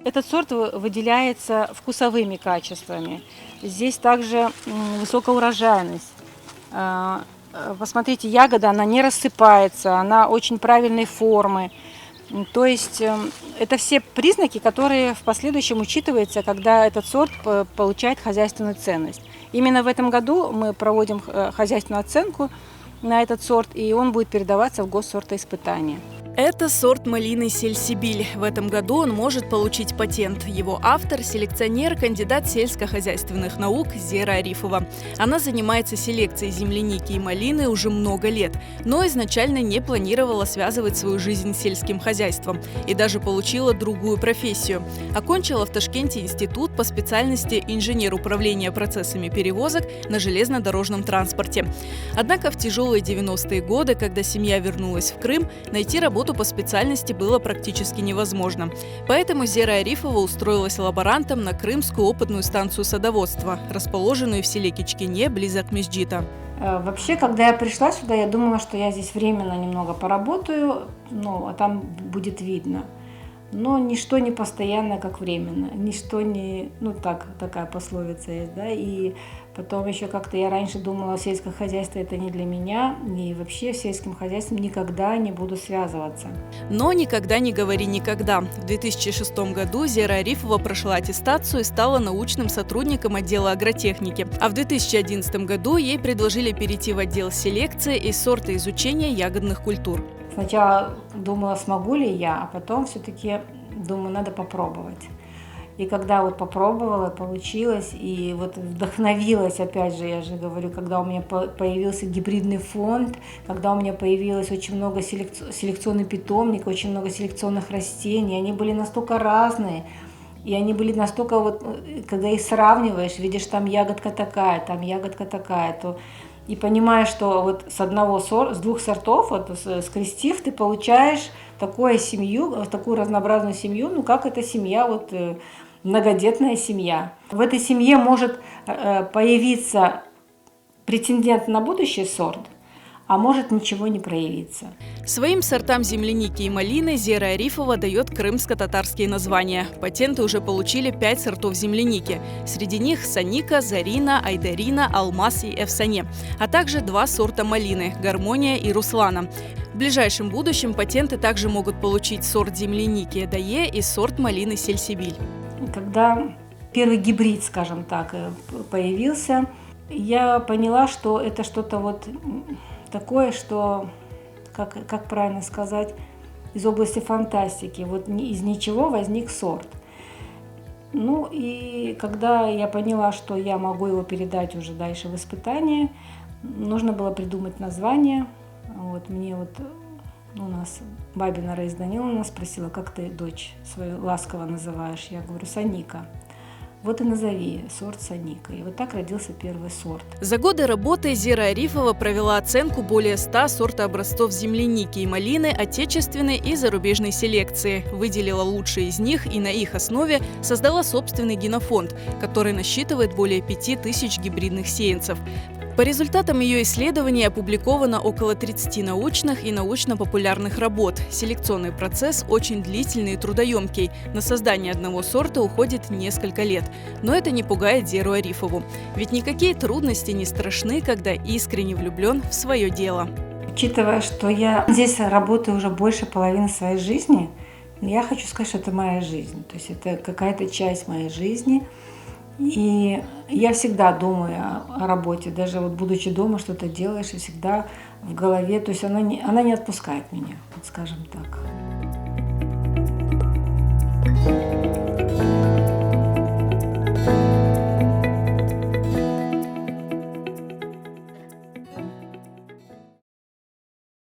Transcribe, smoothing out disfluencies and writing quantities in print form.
Этот сорт выделяется вкусовыми качествами. Здесь также высокая урожайность. Посмотрите, ягода, она не рассыпается, она очень правильной формы. То есть это все признаки, которые в последующем учитываются, когда этот сорт получает хозяйственную ценность. Именно в этом году мы проводим хозяйственную оценку на этот сорт, и он будет передаваться в госсортоиспытание. Это сорт малины Сельсибиль. В этом году он может получить патент. Его автор – селекционер, кандидат сельскохозяйственных наук Зера Арифова. Она занимается селекцией земляники и малины уже много лет, но изначально не планировала связывать свою жизнь с сельским хозяйством и даже получила другую профессию. Окончила в Ташкенте институт по специальности инженер управления процессами перевозок на железнодорожном транспорте. Однако в тяжелые 90-е годы, когда семья вернулась в Крым, найти работу по специальности было практически невозможно. Поэтому Зера Арифова устроилась лаборантом на Крымскую опытную станцию садоводства, расположенную в селе Кичкене, близ Акмесджита. Вообще, когда я пришла сюда, я думала, что я здесь временно немного поработаю, а там будет видно. Но ничто не постоянно, как временно. Ничто не, такая пословица есть, да. И потом еще как-то я раньше думала, сельское хозяйство это не для меня, и вообще с сельским хозяйством никогда не буду связываться. Но никогда не говори никогда. В 2006 году Зера Арифова прошла аттестацию и стала научным сотрудником отдела агротехники. А в 2011 году ей предложили перейти в отдел селекции и сортоизучения ягодных культур. Сначала думала, смогу ли я, а потом все-таки думаю, надо попробовать. И когда попробовала, получилось, и вдохновилась, опять же, я же говорю, когда у меня появился гибридный фонд, когда у меня появилось очень много селекционный питомник, очень много селекционных растений, они были настолько разные, и они были настолько, когда их сравниваешь, видишь, там ягодка такая, то и понимаешь, что с двух сортов, скрестив, ты получаешь такую семью, такую разнообразную семью, как эта семья, многодетная семья. В этой семье может появиться претендент на будущий сорт, а может ничего не проявиться. Своим сортам земляники и малины Зера Арифова дает крымско-татарские названия. Патенты уже получили 5 сортов земляники. Среди них Саника, Зарина, Айдарина, Алмаз и Эфсане, а также 2 сорта малины – Гармония и Руслана. В ближайшем будущем патенты также могут получить сорт земляники Дае и сорт малины Сельсибиль. Когда первый гибрид, скажем так, появился, я поняла, что это что-то такое, что, как правильно сказать, из области фантастики. Из ничего возник сорт. И когда я поняла, что я могу его передать уже дальше в испытание, нужно было придумать название. Мне у нас бабина Раиса Даниловна спросила, как ты дочь свою ласково называешь? Я говорю, Саника. И назови сорт Саника. И так родился первый сорт. За годы работы Зера Арифова провела оценку более 100 сортообразцов земляники и малины отечественной и зарубежной селекции, выделила лучшие из них и на их основе создала собственный генофонд, который насчитывает более 5000 гибридных сеянцев. По результатам ее исследований опубликовано около 30 научных и научно-популярных работ. Селекционный процесс очень длительный и трудоемкий. На создание одного сорта уходит несколько лет. Но это не пугает Зеру Арифову. Ведь никакие трудности не страшны, когда искренне влюблен в свое дело. Учитывая, что я здесь работаю уже больше половины своей жизни, я хочу сказать, что это моя жизнь. То есть это какая-то часть моей жизни. И я всегда думаю о работе, даже будучи дома, что-то делаешь, и всегда в голове, то есть она не отпускает меня, скажем так.